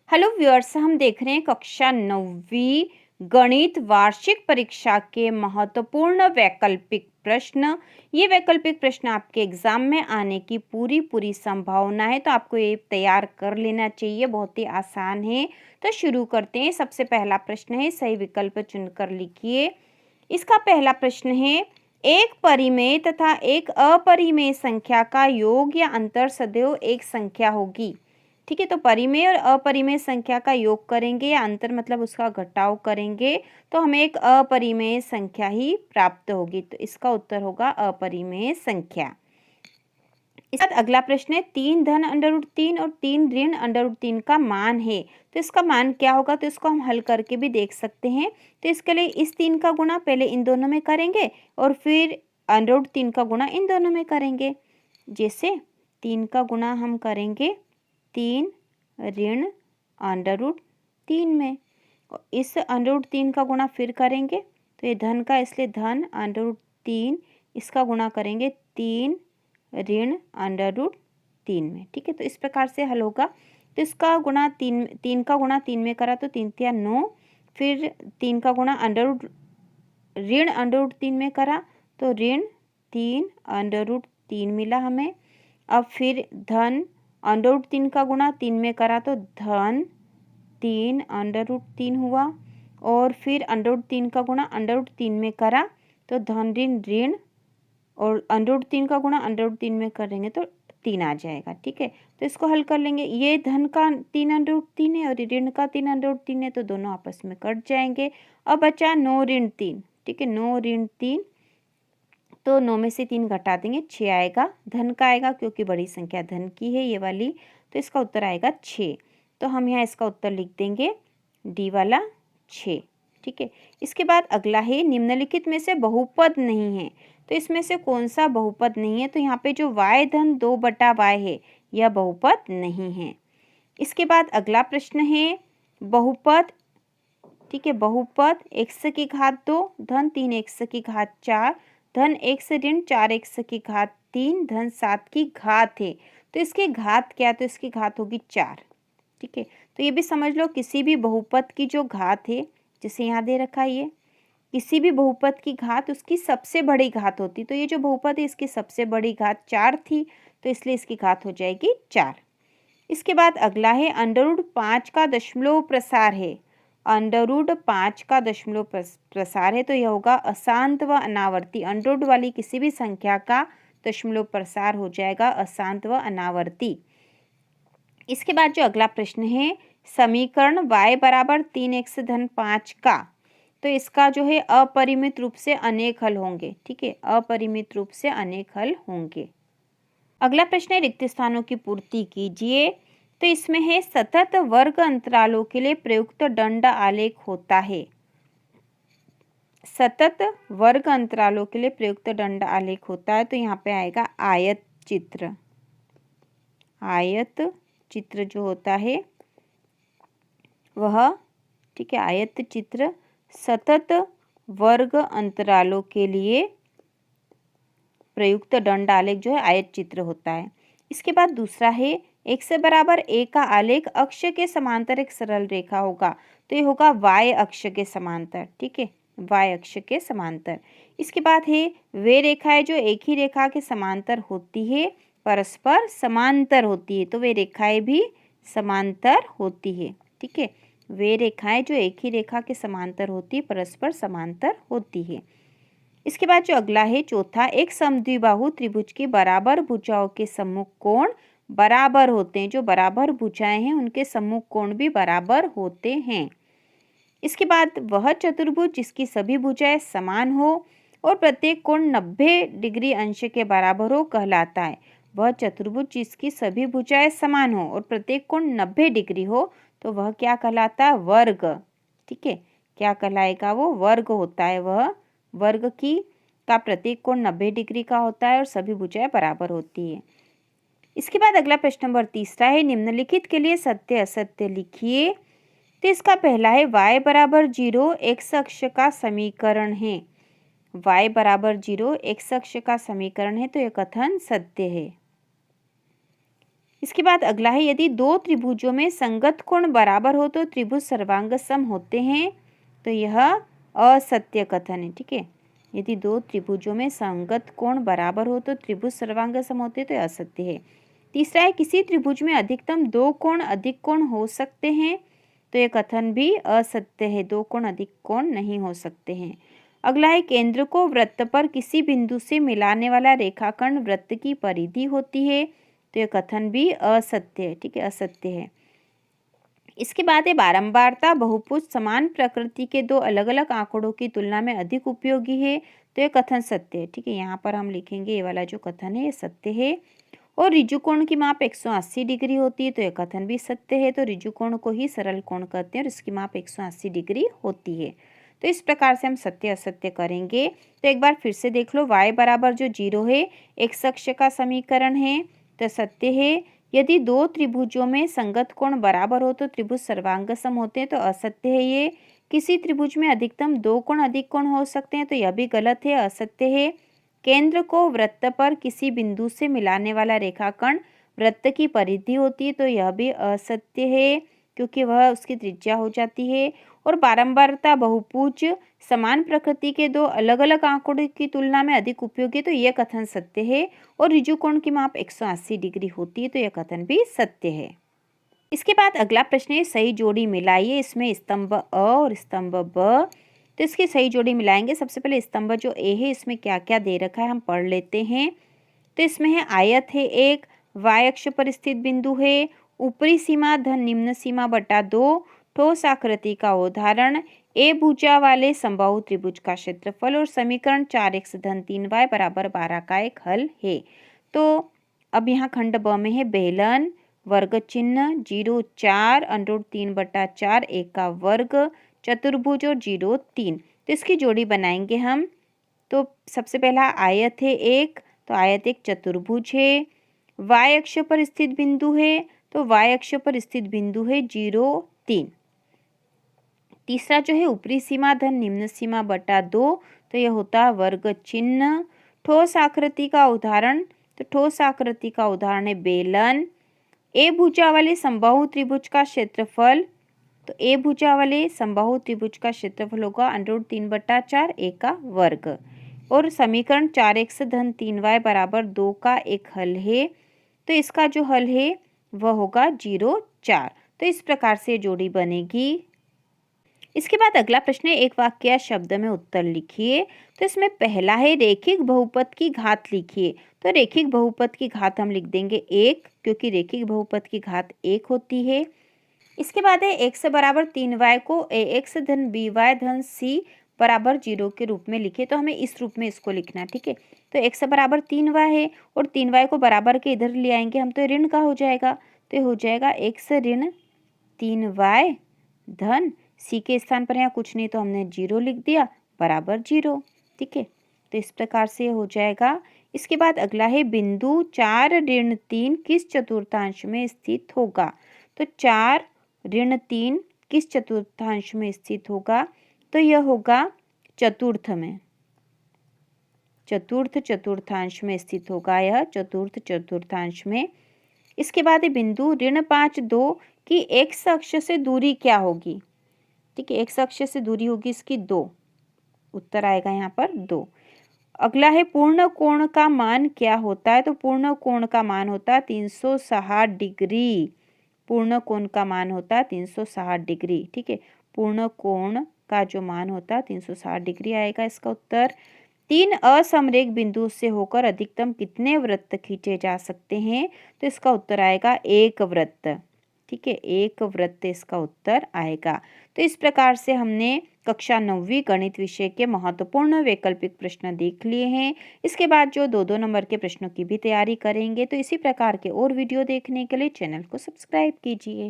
Hello viewers, हम देख रहे हैं कक्षा 9वीं गणित वार्षिक परीक्षा के महत्वपूर्ण वैकल्पिक प्रश्न। ये वैकल्पिक प्रश्न आपके एग्जाम में आने की पूरी संभावना है, तो आपको ये तैयार कर लेना चाहिए। बहुत ही आसान है, तो शुरू करते हैं। सबसे पहला प्रश्न है, सही विकल्प चुनकर लिखिए। इसका पहला प्रश्न है, एक परिमेय तथा एक अपरिमेय संख्या का योग या अंतर सदैव एक संख्या होगी। ठीक है, तो परिमेय और अपरिमेय संख्या का योग करेंगे या अंतर मतलब उसका घटाव करेंगे तो हमें एक अपरिमेय संख्या ही प्राप्त होगी। तो इसका उत्तर होगा अपरिमेय संख्या। इसके बाद अगला प्रश्न है, 3 धन √3 और 3 ऋण √3 का मान है। तो इसका मान क्या होगा, तो इसको हम हल करके भी देख सकते हैं। तो इसके लिए इस 3 का गुणा पहले इन दोनों में करेंगे और फिर √3 का गुणा इन दोनों में करेंगे। जैसे 3 का गुणा हम करेंगे 3 ऋण √3 में, और इस √3 का गुणा फिर करेंगे तो ये धन का, इसलिए धन √3, इसका गुणा करेंगे 3 ऋण √3 में। ठीक है, तो इस प्रकार से हल होगा। तो इसका गुणा 3 का गुणा 3 में करा तो 3 तिया 9, फिर 3 का गुणा ऋण √3 में करा तो ऋण 3 √3 मिला हमें। अब फिर धन √3 का गुणा 3 में करा तो धन 3 √3 हुआ, और फिर √3 का गुणा √3 में करा तो धन ऋण ऋण, और √3 का गुणा √3 में करेंगे तो 3 आ जाएगा। ठीक है, तो इसको हल कर लेंगे। ये धन का 3 √3 है और ऋण का 3 √3 है, तो दोनों आपस में कट जाएंगे। अब बचा 9 ऋण 3। ठीक है, 9 ऋण 3, तो 9 में से 3 घटा देंगे, 6 आएगा। धन का आएगा क्योंकि बड़ी संख्या धन की है ये वाली, तो इसका उत्तर आएगा 6। तो हम यहाँ इसका उत्तर लिख देंगे डी वाला 6। ठीक है, इसके बाद अगला है, निम्नलिखित में से बहुपद नहीं है। तो इसमें से कौन सा बहुपद नहीं है, तो यहाँ पे जो y धन 2/y है यह बहुपद नहीं है। इसके बाद अगला प्रश्न है, बहुपद। ठीक है, बहुपद x की घात 2 धन 3x की घात 4 धन x ऋण 4x की घात 3 धन 7 की घात है। तो इसकी घात क्या है, तो इसकी घात होगी 4। ठीक है, तो ये भी समझ लो, किसी भी बहुपद की जो घात है, जैसे यहाँ दे रखा है, ये किसी भी बहुपद की घात उसकी सबसे बड़ी घात होती। तो ये जो बहुपद है इसकी सबसे बड़ी घात 4 थी, तो इसलिए इसकी घात हो जाएगी 4। इसके बाद अगला है, √5 का दशमलव प्रसार है। √5 का दशमलव प्रसार है, तो यह होगा अशांत व अनावर्ती। √ वाली किसी भी संख्या का दशमलव प्रसार हो जाएगा अशांत व अनावर्ती। इसके बाद जो अगला प्रश्न है, समीकरण y बराबर 3x धन 5 का, तो इसका जो है अपरिमित रूप से अनेक हल होंगे। ठीक है, अपरिमित रूप से अनेक हल होंगे। अगला प्रश्न है, रिक्त स्थानों की पूर्ति कीजिए। तो इसमें है, सतत वर्ग अंतरालों के लिए प्रयुक्त दंड आलेख होता है। सतत वर्ग अंतरालों के लिए प्रयुक्त दंड आलेख होता है, तो यहाँ पे आएगा आयत चित्र। आयत चित्र जो होता है वह, ठीक है, आयत चित्र सतत वर्ग अंतरालों के लिए प्रयुक्त दंड आलेख जो है आयत चित्र होता है। इसके बाद दूसरा है, x बराबर a का आलेख अक्ष के समांतर एक सरल रेखा होगा। तो ये होगा y अक्ष के समांतर। ठीक है, y अक्ष के समांतर। इसके बाद है, वे रेखाएं जो एक ही रेखा के समांतर होती है परस्पर समांतर होती है। तो वे रेखाएं भी समांतर होती है। ठीक है, वे रेखाएं जो एक ही रेखा के समांतर होती है परस्पर समांतर होती है। इसके बाद जो अगला है चौथा, एक समद्विबाहु त्रिभुज की बराबर भुजाओं के सम्मुख कोण बराबर होते हैं। जो बराबर भुजाएं हैं उनके सम्मुख कोण भी बराबर होते हैं। इसके बाद वह चतुर्भुज जिसकी सभी भुजाएं समान हो और प्रत्येक कोण 90 डिग्री अंश के बराबर हो कहलाता है। वह चतुर्भुज जिसकी सभी भुजाएं समान हो और प्रत्येक कोण 90 डिग्री हो, तो वह क्या कहलाता है, वर्ग। ठीक है, क्या कहलाएगा, वो वर्ग होता है। वह वर्ग का प्रत्येक कोण 90 डिग्री का होता है और सभी भुजाएं बराबर होती है। इसके बाद अगला प्रश्न नंबर तीसरा है, निम्नलिखित के लिए सत्य असत्य लिखिए। तो इसका पहला है, y बराबर 0 x अक्ष का समीकरण है। y बराबर 0 x अक्ष का समीकरण है, तो यह कथन सत्य है। इसके बाद अगला है, यदि दो त्रिभुजों में संगत कोण बराबर हो तो त्रिभुज सर्वांग सम होते हैं। तो यह असत्य कथन है। ठीक है, यदि दो त्रिभुजों में संगत कोण बराबर हो तो त्रिभुज सर्वांग सम होते हैं, तो यह असत्य है। तीसरा है, किसी त्रिभुज में अधिकतम दो कोण अधिक कोण हो सकते हैं। तो यह कथन भी असत्य है, दो कोण अधिक कोण नहीं हो सकते हैं। अगला है, केंद्र को वृत्त पर किसी बिंदु से मिलाने वाला रेखाखंड वृत्त की परिधि होती है। तो यह कथन भी असत्य है। ठीक है, असत्य है। इसके बाद है, बारंबारता बहुभुज समान प्रकृति के दो अलग अलग आंकड़ों की तुलना में अधिक उपयोगी है। तो यह कथन सत्य है। ठीक है, यहाँ पर हम लिखेंगे ये वाला जो कथन है ये सत्य है। और ऋजुकोण की माप 180 डिग्री होती है। तो यह कथन भी सत्य है। तो ऋजुकोण को ही सरल कोण कहते हैं और इसकी माप 180 डिग्री होती है। तो इस प्रकार से हम सत्य असत्य करेंगे। तो एक बार फिर से देख लो, y बराबर जो 0 है एक्स अक्ष का समीकरण है, तो सत्य है। यदि दो त्रिभुजों में संगत कोण बराबर हो तो त्रिभुज सर्वांग सम होते हैं। तो असत्य है ये। किसी त्रिभुज में अधिकतम दो कोण अधिक कोण हो सकते हैं। तो यह भी गलत है, असत्य है। केंद्र को वृत्त पर किसी बिंदु से मिलाने वाला रेखाखंड वृत्त की परिधि होती है। तो यह भी असत्य है, क्योंकि वह उसकी त्रिज्या हो जाती है। और बारंबारता बहुभुज समान प्रकृति के दो अलग अलग आंकड़ों की तुलना में अधिक उपयोगी है। तो यह कथन सत्य है। और ऋजुकोण की माप 180 डिग्री होती है। तो यह कथन भी सत्य है। इसके बाद अगला प्रश्न है, सही जोड़ी मिलाइए। इसमें स्तंभ अ और स्तंभ ब, तो इसकी सही जोड़ी मिलाएंगे। सबसे पहले स्तंभ जो ए है इसमें क्या क्या दे रखा है हम पढ़ लेते हैं। तो इसमें है आयत है एक, वाय अक्ष पर स्थित बिंदु है, ऊपरी सीमा धन निम्न सीमा बटा 2, ठोस आकृति का उदाहरण, ए भुजा वाले समबाहु त्रिभुज का क्षेत्रफल और समीकरण 4x धन 3y बराबर 12 का एक हल है। तो अब यहाँ खंड ब में है बेलन, वर्ग चिन्ह 0 4 √3/4 1 का वर्ग, चतुर्भुज और 0 3। तो इसकी जोड़ी बनाएंगे हम। तो सबसे पहला आयत है एक, तो आयत एक चतुर्भुज है। वाय अक्ष पर स्थित बिंदु है, तो वाय अक्ष पर स्थित बिंदु है 0 3। तीसरा जो है ऊपरी सीमा धन निम्न सीमा बटा 2, तो यह होता है वर्ग चिन्ह। ठोस आकृति का उदाहरण, तो ठोस आकृति का उदाहरण है बेलन। ए भुजा वाले समबाहु त्रिभुज का क्षेत्रफल, तो ए भुजा वाले समबाहु त्रिभुज का क्षेत्रफल होगा √3/4 a का वर्ग। और समीकरण 4x धन 3y बराबर 2 का एक हल है। तो इसका जो हल है वह होगा 0 4। तो इस प्रकार से जोड़ी बनेगी। इसके बाद अगला प्रश्न है, एक वाक्य या शब्द में उत्तर लिखिए। तो इसमें पहला है, रेखिक बहुपद की घात लिखिए। तो रेखिक बहुपद की घात हम लिख देंगे 1, क्योंकि रेखिक बहुपद की घात 1 होती है। इसके बाद है x बराबर 3y को ax धन by धन c बराबर 0 के रूप में लिखे। तो हमें इस रूप में इसको लिखना है। ठीक है, तो x बराबर 3y है और 3y को बराबर के इधर ले आएंगे हम, तो ऋण का हो जाएगा। तो ये हो जाएगा x ऋण 3y धन c के स्थान पर यहाँ कुछ नहीं तो हमने 0 लिख दिया बराबर 0। ठीक है, तो इस प्रकार से हो जाएगा। इसके बाद अगला है, बिंदु 4 ऋण 3 किस चतुर्थांश में स्थित होगा। तो 4 ऋण 3 किस चतुर्थांश में स्थित होगा। तो यह होगा चतुर्थ में, चतुर्थ चतुर्थांश में स्थित होगा यह चतुर्थ चतुर्थांश में। इसके बाद है, बिंदु ऋण 5 2 की x अक्ष से दूरी क्या होगी। ठीक है, x अक्ष से दूरी होगी इसकी 2, उत्तर आएगा यहाँ पर 2। अगला है, पूर्ण कोण का मान क्या होता है। तो पूर्ण कोण का मान होता है 360 डिग्री। पूर्ण कोण का मान होता है 360 डिग्री। ठीक है, पूर्ण कोण का जो मान होता है 360 डिग्री आएगा इसका उत्तर। 3 असमरेख बिंदु से होकर अधिकतम कितने वृत्त खींचे जा सकते हैं। तो इसका उत्तर आएगा 1 वृत्त। ठीक है, 1 वृत्त इसका उत्तर आएगा। तो इस प्रकार से हमने कक्षा 9वीं गणित विषय के महत्वपूर्ण वैकल्पिक प्रश्न देख लिए हैं। इसके बाद जो 2-2 नंबर के प्रश्नों की भी तैयारी करेंगे। तो इसी प्रकार के और वीडियो देखने के लिए चैनल को सब्सक्राइब कीजिए।